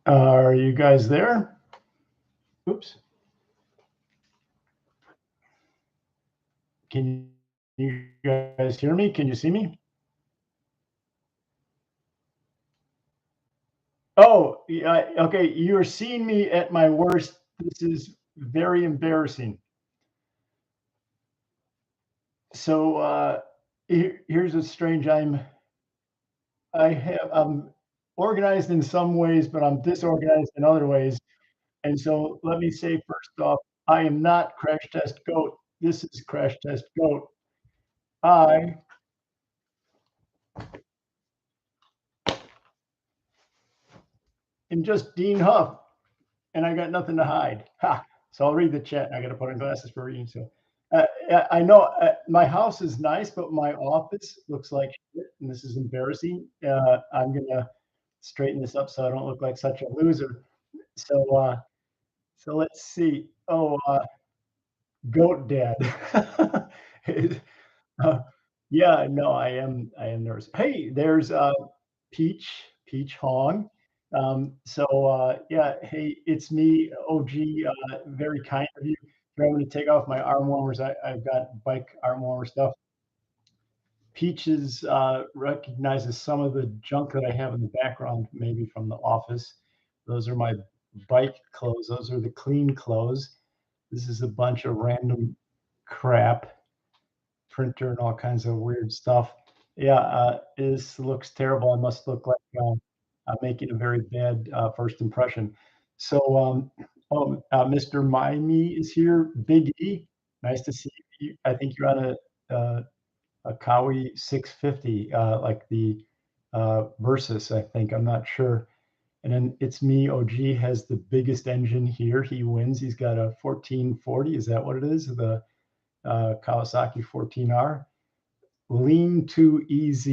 Are you guys there? Oops. Can you guys hear me? Can you see me? Oh, yeah, okay. You're seeing me at my worst. This is very embarrassing. So here's what's strange. I'm organized in some ways, but I'm disorganized in other ways. And so let me say first off, I am not Crash Test Goat. This is Crash Test Goat. I am just Dean Huff, and I got nothing to hide. Ha! So I'll read the chat. I got to put on glasses for reading. So I know my house is nice, but my office looks like shit, and this is embarrassing. I'm gonna straighten this up so I don't look like such a loser. So so let's see. Oh, goat dad. uh, yeah, no, I am nervous. Hey, there's Peach Hong. Yeah, hey, it's me, OG. Very kind of you. I'm going to take off my arm warmers. I've got bike arm warmer stuff. Peaches recognizes some of the junk that I have in the background, maybe from the office. Those are my bike clothes. Those are the clean clothes. This is a bunch of random crap, printer and all kinds of weird stuff. Yeah, this looks terrible. I must look like I'm making a very bad first impression. So, Mr. Mimey is here. Big E, nice to see you. I think you're on a Cowie 650, like the Versus. I think I'm not sure. And then it's me. OG has the biggest engine here. He wins. He's got a 1440. Is that what it is? The Kawasaki 14R. Lean to EZ.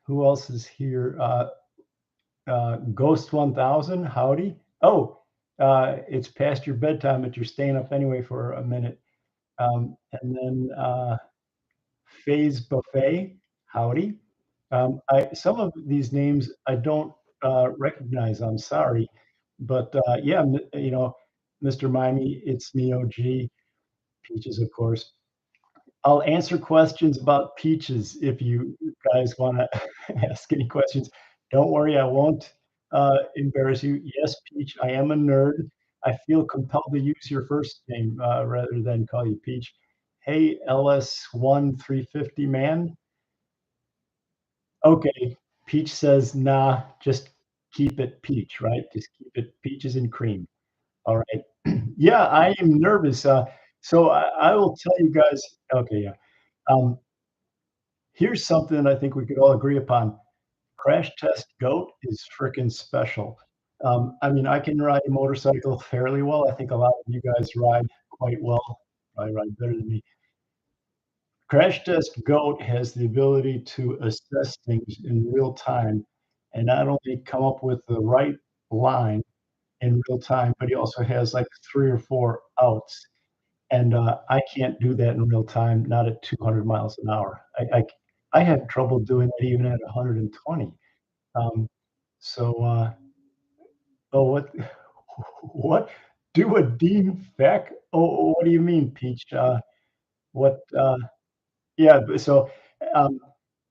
Who else is here? Ghost 1000. Howdy. Oh, it's past your bedtime, but you're staying up anyway for a minute. And then Phase Buffet. Howdy. Some of these names I don't recognize. I'm sorry, but yeah, Mr. Mimey, it's me, OG. Peaches, of course. I'll answer questions about peaches if you guys want to ask any questions. Don't worry, I won't embarrass you. Yes, Peach, I am a nerd. I feel compelled to use your first name rather than call you Peach. Hey, LS1 350 man. Okay, Peach says, nah, just keep it Peach, right? Just keep it peaches and cream. All right. Yeah, I am nervous. So I will tell you guys. Okay, yeah. Um, Here's something I think we could all agree upon. Crash Test Goat is freaking special. I mean, I can ride a motorcycle fairly well. I think a lot of you guys ride quite well. I ride better than me. Crash Test Goat has the ability to assess things in real time and not only come up with the right line in real time, but he also has like 3 or 4 outs. And I can't do that in real time, not at 200 miles an hour. I had trouble doing that even at 120. Um, so, oh, what? Do a Dean Feck? Oh, what do you mean, Peach? What? Yeah. Um,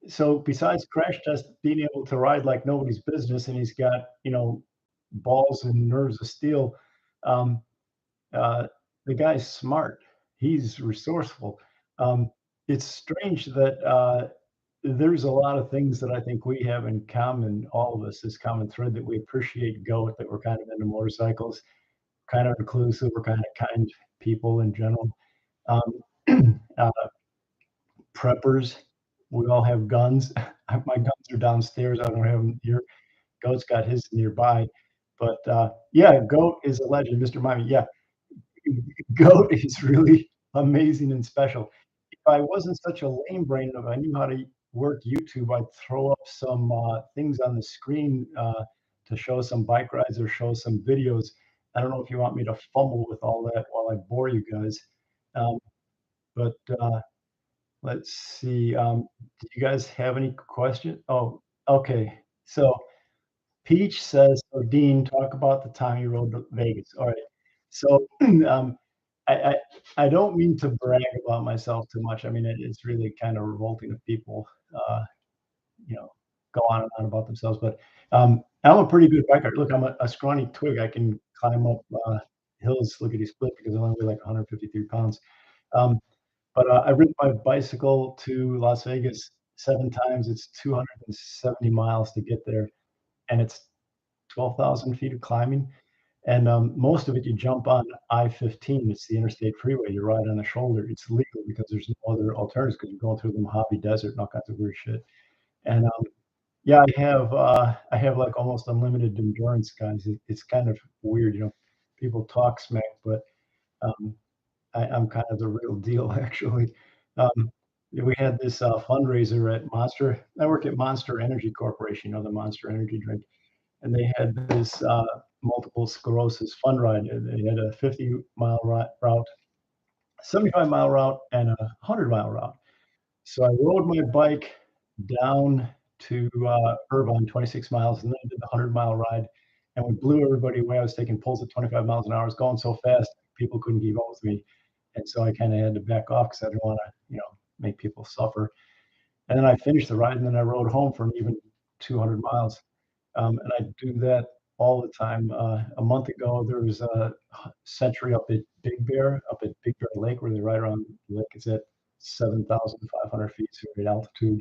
so besides Crash Test being able to ride like nobody's business, and he's got balls and nerves of steel, um, uh, the guy's smart. He's resourceful. Um, it's strange that there's a lot of things that I think we have in common, all of us, this common thread that we appreciate GOAT, that we're kind of into motorcycles, kind of inclusive, we're kind of kind people in general. Uh, Preppers, we all have guns. My guns are downstairs. I don't have them here. GOAT's got his nearby. But yeah, GOAT is a legend, Mr. Mimey. Yeah, GOAT is really amazing and special. If I wasn't such a lame brain, if I knew how to work YouTube, I'd throw up some things on the screen to show some bike rides or show some videos. I don't know if you want me to fumble with all that while I bore you guys. Um, but let's see. Did you guys have any questions? Oh, okay. So Peach says, so Dean, talk about the time you rode to Vegas. All right. So I, I I don't mean to brag about myself too much. I mean, it's really kind of revolting if people uh, you know, go on and on about themselves. But I'm a pretty good biker. Look, I'm a scrawny twig. I can climb up hills lickety split because I only weigh like 153 pounds. Um, but I ridden my bicycle to Las Vegas 7 times. It's 270 miles to get there, and it's 12,000 feet of climbing. And most of it you jump on I-15. It's the interstate freeway. You ride on the shoulder. It's legal because there's no other alternatives because you're going through the Mojave Desert and all kinds of weird shit. And yeah, I have like almost unlimited endurance, guys. It's kind of weird, you know. People talk smack, but um, I'm kind of the real deal, actually. Um, we had this fundraiser at Monster. I work at Monster Energy Corporation, you know, the Monster Energy drink, and they had this multiple sclerosis fun ride. They had a 50-mile route, 75-mile route, and a 100-mile route. So I rode my bike down to Irvine, 26 miles, and then I did the 100-mile ride, and we blew everybody away. I was taking pulls at 25 miles an hour. I was going so fast, people couldn't keep up with me, and so I kind of had to back off because I didn't want to, you know, make people suffer. And then I finished the ride, and then I rode home for an even 200 miles, and I do that all the time. A month ago, there was a century up at Big Bear, up at Big Bear Lake, where they ride around the lake. It's at 7,500 feet, so great altitude.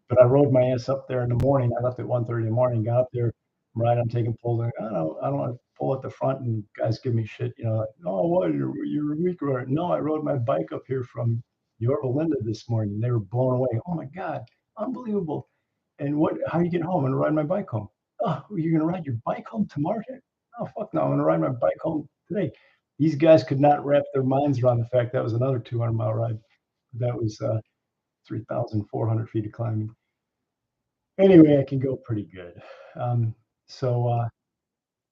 But I rode my ass up there in the morning. I left at 1:30 in the morning, got up there, right. I'm taking pulls. And I don't want to pull at the front, and guys give me shit. You know, like, oh, what? You're a weak rider. No, I rode my bike up here from Yorba Linda this morning. They were blown away. Oh my god, unbelievable! And what? How are you getting home? I'm gonna ride my bike home. Oh, you're gonna ride your bike home tomorrow? Oh fuck no! I'm gonna ride my bike home today. These guys could not wrap their minds around the fact that was another 200-mile ride. That was 3,400 feet of climbing. Anyway, I can go pretty good. Um, so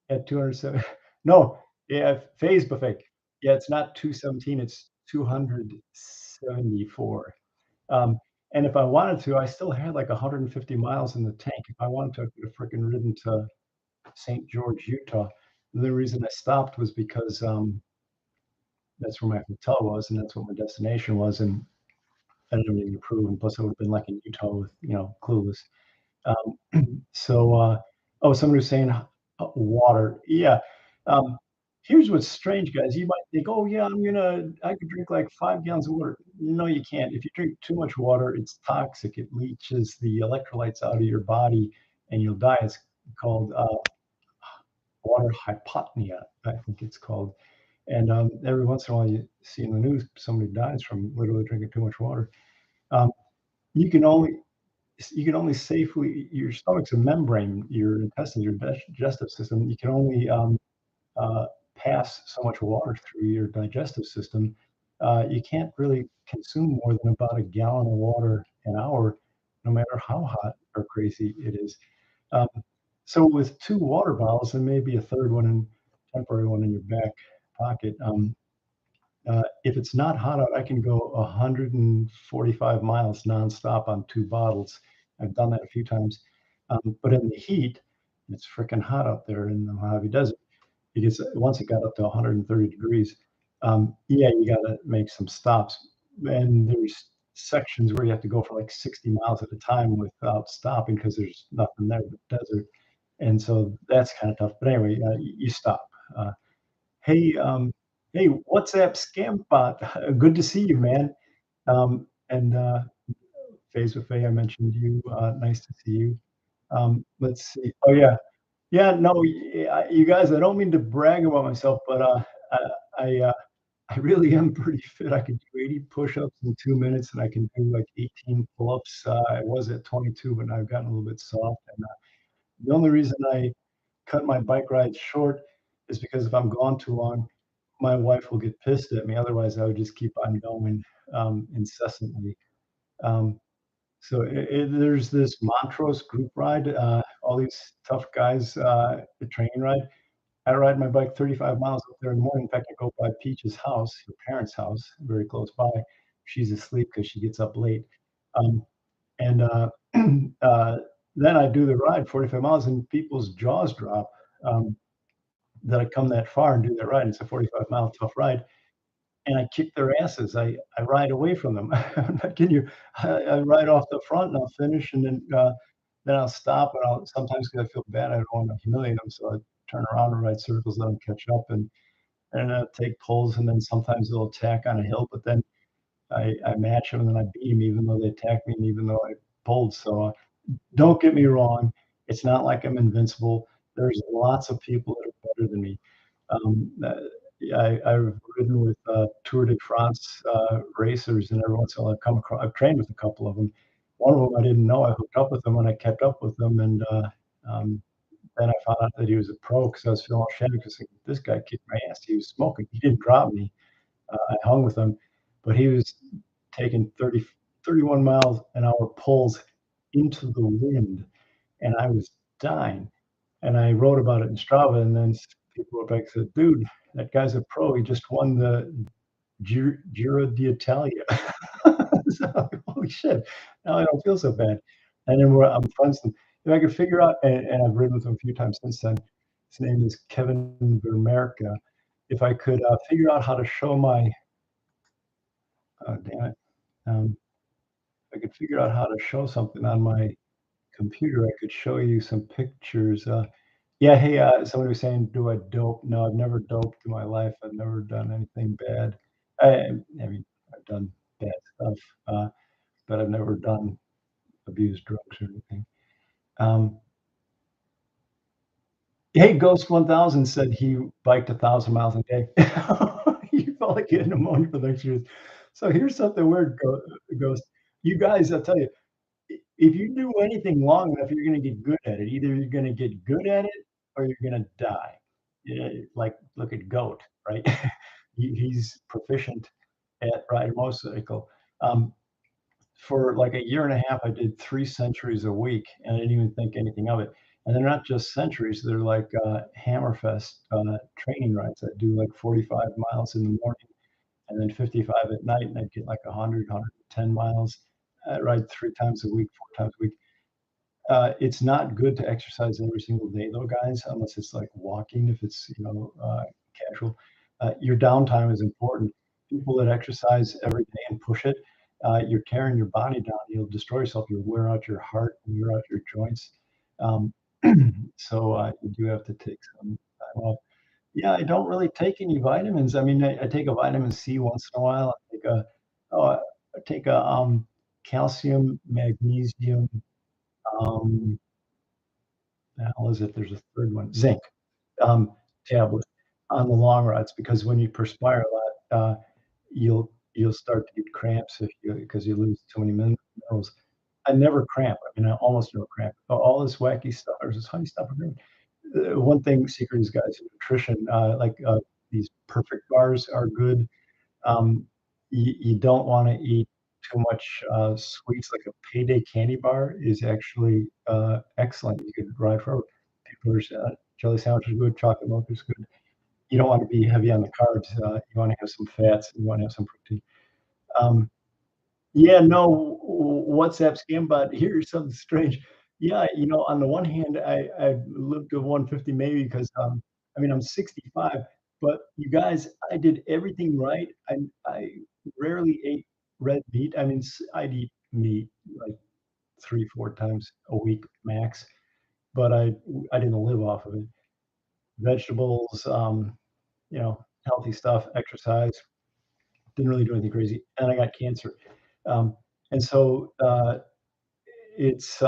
at 207, no, yeah, phase buffet. Yeah, it's not 217, it's 274. Um, and if I wanted to, I still had like 150 miles in the tank. If I wanted to, I could have freaking ridden to St. George, Utah. The reason I stopped was because that's where my hotel was, and that's what my destination was, and I didn't really approve. And plus, I would have been like in Utah with, you know, clueless. So, oh, someone was saying water. Yeah. Um, here's what's strange, guys. You might think, oh, yeah, I could drink like 5 gallons of water. No, you can't. If you drink too much water, it's toxic. It leaches the electrolytes out of your body and you'll die. It's called water hypotnia, I think it's called. And every once in a while, you see in the news somebody dies from literally drinking too much water. Um, you can only you can only safely your stomach's a membrane, your intestines, your digestive system. You can only pass so much water through your digestive system. You can't really consume more than about a gallon of water an hour, no matter how hot or crazy it is. Um, so with two water bottles and maybe a third one and temporary one in your back pocket, if it's not hot out, I can go 145 miles nonstop on two bottles. I've done that a few times. But in the heat, it's freaking hot up there in the Mojave Desert because once it got up to 130 degrees, yeah, you got to make some stops. And there's sections where you have to go for like 60 miles at a time without stopping because there's nothing there but desert. And so that's kind of tough. But anyway, you stop. Uh, Hey, hey, WhatsApp scam bot. Good to see you, man. And Phase with Faye, I mentioned you. Nice to see you. Let's see. Oh yeah, yeah. No, you guys. I don't mean to brag about myself, but I I, uh, I really am pretty fit. I can do 80 push-ups in 2 minutes, and I can do like 18 pull-ups. I was at 22, but now I've gotten a little bit soft. And the only reason I cut my bike rides short is because if I'm gone too long, my wife will get pissed at me. Otherwise, I would just keep on going incessantly. Um, so there's this Montrose group ride. All these tough guys, the training ride. I ride my bike 35 miles up there in the morning. In fact, I go by Peach's house, her parents' house, very close by. She's asleep because she gets up late. Um, and uh, then I do the ride 45 miles and people's jaws drop, um, that I come that far and do that ride. It's a 45-mile tough ride, and I kick their asses. I ride away from them. I'm not kidding you. I ride off the front and I'll finish and then I'll stop and I'll sometimes 'cause I feel bad, I don't wanna humiliate them, so I turn around and ride circles, let them catch up and take pulls, and then sometimes they'll attack on a hill, but then I match them and then I beat them even though they attacked me and even though I pulled. So, don't get me wrong, it's not like I'm invincible. There's lots of people that are better than me. Yeah, I've ridden with, Tour de France, racers, and every once in a while I've trained with a couple of them. One of them I didn't know, I hooked up with him and I kept up with him, and, um, then I found out that he was a pro because I was feeling all shabby 'cause, like, this guy kicked my ass. He was smoking. He didn't drop me. I hung with him, but he was taking 31 miles an hour pulls into the wind, and I was dying. And I wrote about it in Strava, and then people wrote back and said, "Dude, that guy's a pro. He just won the Giro d'Italia." So, holy shit, now I don't feel so bad. And then I'm friends with him. If I could figure out, and I've ridden with him a few times since then. His name is Kevin Vermerka. If I could figure out how to show my, oh damn it, if I could figure out how to show something on my computer, I could show you some pictures. Yeah, hey, somebody was saying, "Do I dope?" No, I've never doped in my life. I've never done anything bad. I mean, I've done bad stuff, but I've never done abused drugs or anything. Um, hey, Ghost 1000 said he biked 1,000 miles a day. He felt like he had pneumonia for the next years. So here's something weird, Ghost. You guys, I'll tell you, if you do anything long enough, you're gonna get good at it. Either you're gonna get good at it or you're gonna die. Yeah, like, look at Goat, right? He's proficient at riding a motorcycle. Um, for like a year and a half, I did 3 centuries a week, and I didn't even think anything of it. And they're not just centuries, they're like, Hammerfest, training rides. I do, like, 45 miles in the morning and then 55 at night, and I'd get, like, 110 miles. I ride 3 times a week, 4 times a week. It's not good to exercise every single day though, guys, unless it's like walking, if it's, casual. Your downtime is important. People that exercise every day and push it, you're tearing your body down. You'll destroy yourself. You'll wear out your heart and wear out your joints. Um, so you do have to take some time off. Yeah, I don't really take any vitamins. I mean, I take a vitamin C once in a while. Oh, I take a calcium, magnesium, um, the hell is it? There's a third one, zinc, tablet on the long rides because when you perspire a lot, you'll start to get cramps if you because you lose too many minerals. I never cramp. I mean, I almost never cramp. All this wacky stuff or this honey stuff. One thing secret is, guys, nutrition. These perfect bars are good. You don't want to eat too much sweets. Like a payday candy bar is actually excellent. You could ride forever. Peppers, jelly sandwich is good. Chocolate milk is good. You don't want to be heavy on the carbs. You want to have some fats. And you want to have some protein. Um, yeah, no, WhatsApp scam bot. Here's something strange. Yeah, on the one hand, I lived to 150 maybe because I mean I'm 65, but you guys, I did everything right. I rarely ate red meat. I mean, I'd eat meat like 3, 4 times a week max, but I didn't live off of it. Vegetables, healthy stuff, exercise. Didn't really do anything crazy, and I got cancer. Um, and so it's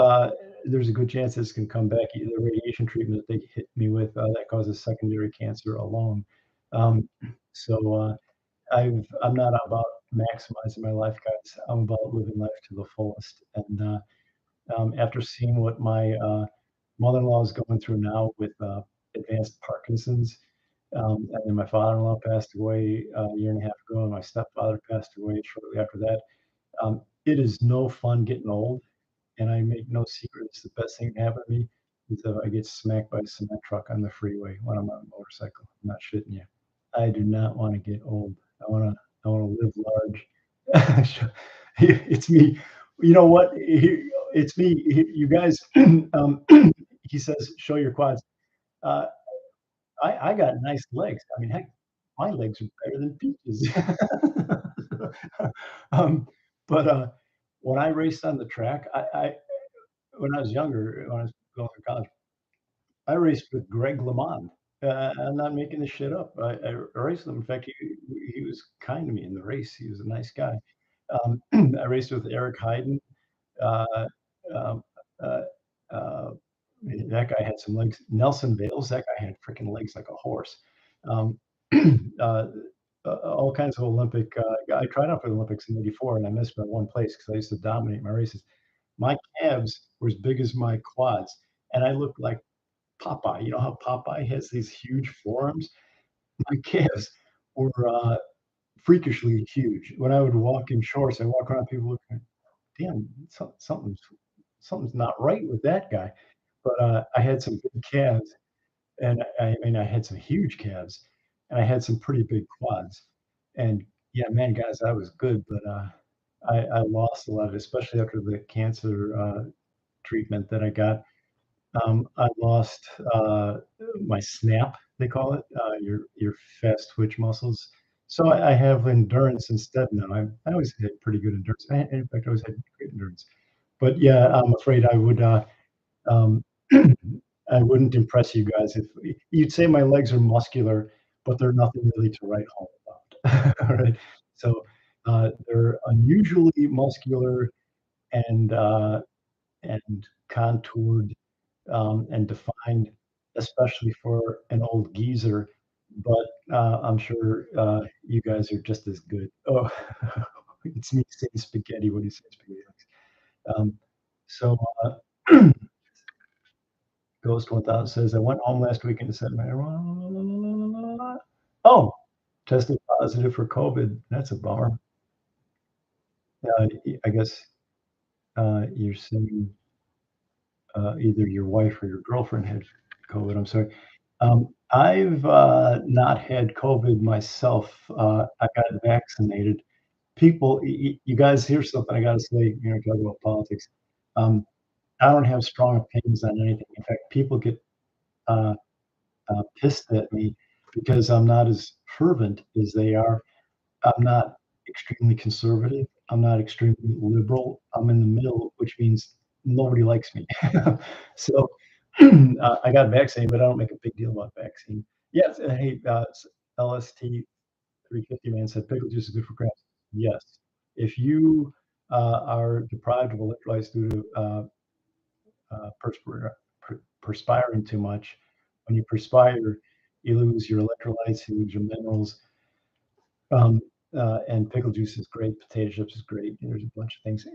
there's a good chance this can come back. The radiation treatment that they hit me with that causes secondary cancer alone. Um, so I'm not about maximizing my life, guys. I'm about living life to the fullest. And after seeing what my mother-in-law is going through now with advanced Parkinson's, and then my father-in-law passed away a year and a half ago, and my stepfather passed away shortly after that. It is no fun getting old, and I make no secret it's the best thing that can happen to me is if I get smacked by a cement truck on the freeway when I'm on a motorcycle. I'm not shitting you. I do not want to get old. I wanna live large. It's me. You know what? it's me. You guys, he says, show your quads. Uh, I got nice legs. I mean, heck, my legs are better than Peaches. um, but when I raced on the track, when I was younger, when I was going to college, I raced with Greg LeMond. I'm not making this shit up. I raced with him. In fact, he was kind to me in the race. He was a nice guy. Um, I raced with Eric Heiden. Uh, um, uh, uh, that guy had some legs. Nelson Bales, that guy had freaking legs like a horse. Um, uh, all kinds of Olympic. I tried out for the Olympics in '84, and I missed by one place because I used to dominate my races. My calves were as big as my quads, and I looked like Popeye. You know how Popeye has these huge forearms? My calves were freakishly huge. When I would walk in shorts, I walk around, people looking, damn, something's not right with that guy. But I had some big calves, and I mean, I had some huge calves, and I had some pretty big quads. And yeah, man, guys, I was good, but I lost a lot, especially after the cancer treatment that I got. I lost my snap, they call it, your fast twitch muscles. So I have endurance instead now. I always had pretty good endurance. In fact, I always had great endurance. But yeah, I'm afraid I would um, I wouldn't impress you guys if you'd say my legs are muscular, but they're nothing really to write home about. All right. So they're unusually muscular and contoured and defined, especially for an old geezer. But I'm sure you guys are just as good. Oh, it's me saying spaghetti when you say spaghetti. Um, so Ghost 1000 says, I went home last week and said, oh, tested positive for COVID. That's a bummer. I guess you're saying either your wife or your girlfriend had COVID. I'm sorry. I've not had COVID myself. I got vaccinated. People, you guys, here's something I got to say. You know, talk about politics. Um, I don't have strong opinions on anything. In fact, people get uh, pissed at me because I'm not as fervent as they are. I'm not extremely conservative. I'm not extremely liberal. I'm in the middle, which means nobody likes me. So I got vaccinated, but I don't make a big deal about vaccine. Yes, hey, LST 350 man said pickle juice is good for cramps. Yes, if you are deprived of electrolytes due to perspiring too much, when you perspire, you lose your electrolytes, you lose your minerals, um, and pickle juice is great. Potato chips is great. There's a bunch of things.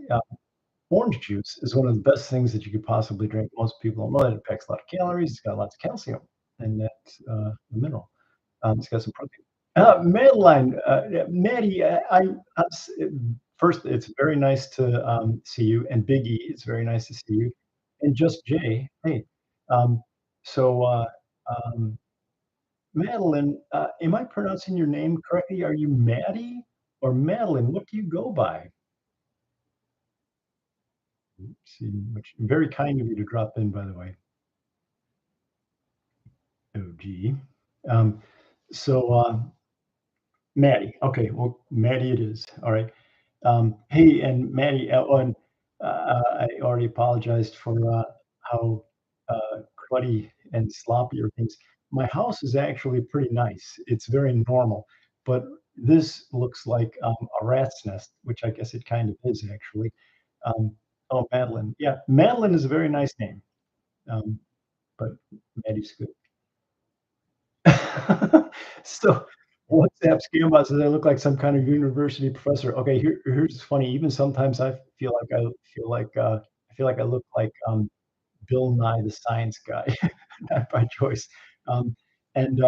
Orange juice is one of the best things that you could possibly drink. Most people don't know that it packs a lot of calories. It's got lots of calcium, and that's a mineral. It's got some protein. Madeline, Maddie, first, it's very nice to see you, and Big E, it's very nice to see you, and Just Jay, hey. Um, so, Madeline, am I pronouncing your name correctly? Are you Maddie or Madeline? What do you go by? See, which very kind of you to drop in, by the way. OG. Um, so, Maddie. Okay, well, Maddie it is. All right. Hey, and Maddie, and I already apologized for how cruddy and sloppy everything's. My house is actually pretty nice. It's very normal, but this looks like a rat's nest, which I guess it kind of is actually. Um, oh, Madeline. Yeah, Madeline is a very nice name, um, but Maddie's good. So WhatsApp scam bot says I look like some kind of university professor. Okay, here's funny. Even sometimes I feel like I feel like I look like Bill Nye the Science Guy, not by choice. Um, and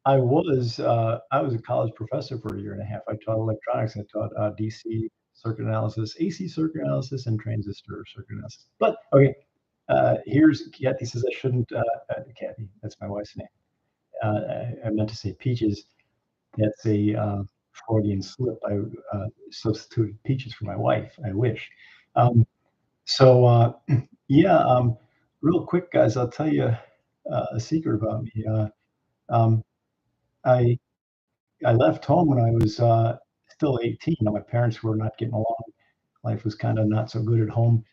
I was a college professor for a year and a half. I taught electronics. I taught DC circuit analysis, AC circuit analysis, and transistor circuit analysis. But okay, here's Kathy says I shouldn't. Kathy, that's my wife's name. I meant to say peaches. That's a Freudian slip. I substituted peaches for my wife. I wish. Um, So, yeah, real quick, guys, I'll tell you a secret about me. Um, I I left home when I was still 18. My parents were not getting along. Life was kind of not so good at home.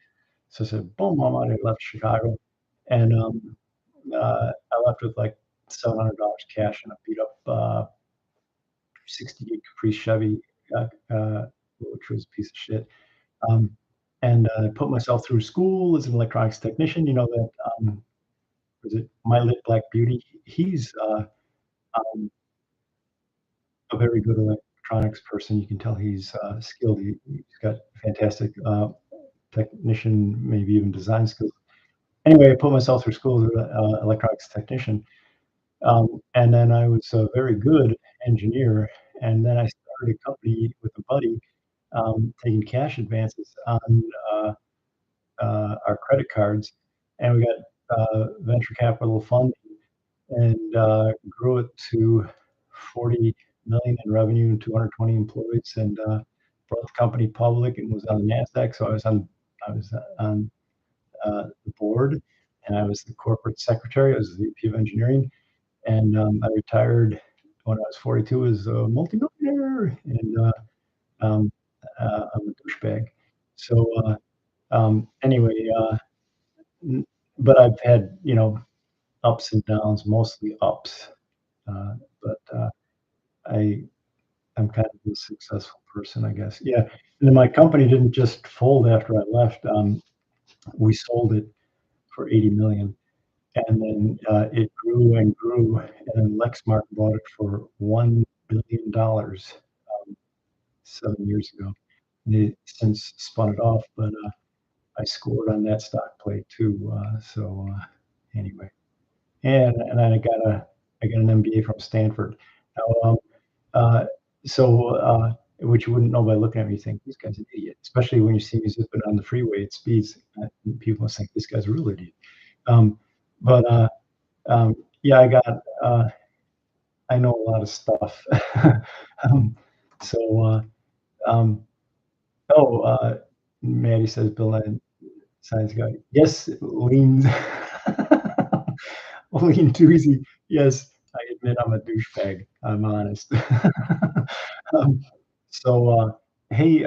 So I said, "Boom, I'm out." I left Chicago, and I left with like $700 cash and a beat up 68 Caprice Chevy, which was a piece of shit. Um, and put myself through school as an electronics technician. You know that was it My Lit Black Beauty? He's um, a very good electronics person. You can tell he's skilled. He's got fantastic technician, maybe even design skills. Anyway, I put myself through school as an electronics technician, and then I was a very good engineer. And then I started a company with a buddy, taking cash advances on our credit cards, and we got venture capital funding and grew it to 40 million in revenue and 220 employees, and brought the company public and was on the Nasdaq. So I was on the board, and I was the corporate secretary. I was the VP of engineering, and I retired when I was 42 as a multimillionaire, and I'm a douchebag. So anyway, but I've had ups and downs, mostly ups. Uh, but I I'm kind of a successful person, I guess. Yeah, and then my company didn't just fold after I left. We sold it for 80 million, and then it grew and grew, and then Lexmark bought it for $1 billion 7 years ago. And they since spun it off, but I scored on that stock play too. Anyway, and I got an MBA from Stanford. Now, Uh, which you wouldn't know by looking at me, you think this guy's an idiot, especially when you see me zipping on the freeway at speeds. People must think this guy's a real idiot. Um, but yeah, I know a lot of stuff. um, so um, oh, Maddie says Bill Nye science guy. Yes, lean lean too easy. Yes, I admit I'm a douchebag. I'm honest. Um, hey,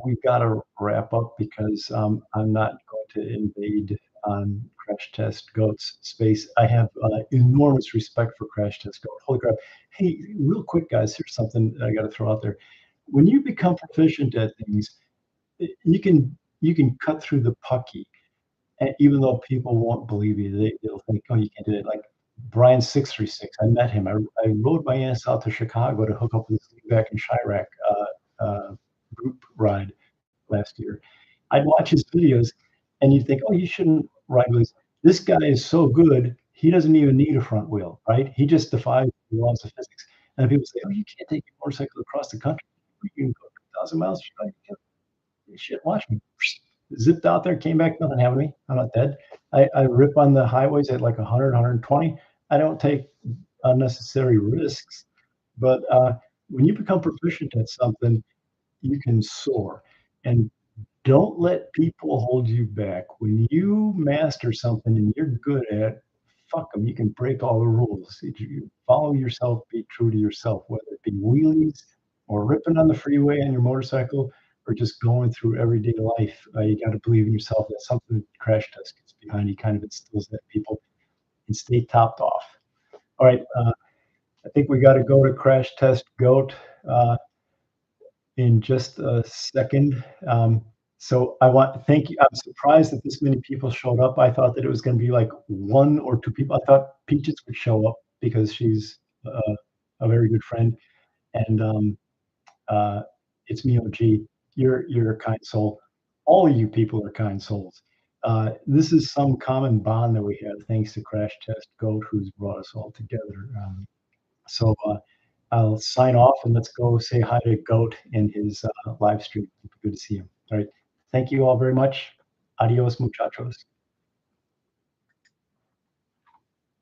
we've got to wrap up because I'm not going to invade on Crash Test Goat's space. I have enormous respect for Crash Test Goat. Holy crap. Hey, real quick, guys, here's something I got to throw out there. When you become proficient at things, you can cut through the pucky, and even though people won't believe you, they'll think, "Oh, you can't do it." Like Brian 636, I met him. I rode my ass out to Chicago to hook up with this thing back in Chirac group ride last year. I'd watch his videos, and you'd think, "Oh, you shouldn't ride with this guy is so good. He doesn't even need a front wheel, right? He just defies the laws of physics." And people say, "Oh, you can't take your motorcycle across the country. You can go 1,000 miles." Shit, watch me. Zipped out there, came back, nothing happened to me. I'm not dead. I rip on the highways at like 100, 120. I don't take unnecessary risks. But when you become proficient at something, you can soar. And don't let people hold you back. When you master something and you're good at it, fuck them. You can break all the rules. If you follow yourself, be true to yourself, whether it be wheelies or ripping on the freeway on your motorcycle or just going through everyday life. You got to believe in yourself. That's something that Crash Test gets behind. He kind of instills that people and stay topped off. All right. I think we got to go to Crash Test Goat. In just a second. So I want to thank you. I'm surprised that this many people showed up. I thought that it was going to be like one or two people. I thought Peaches would show up because she's a very good friend, and uh, it's me, OG. You're a kind soul. All of you people are kind souls. This is some common bond that we have, thanks to Crash Test Goat, who's brought us all together. So I'll sign off and let's go say hi to Goat in his live stream. Good to see him. All right. Thank you all very much. Adios, muchachos.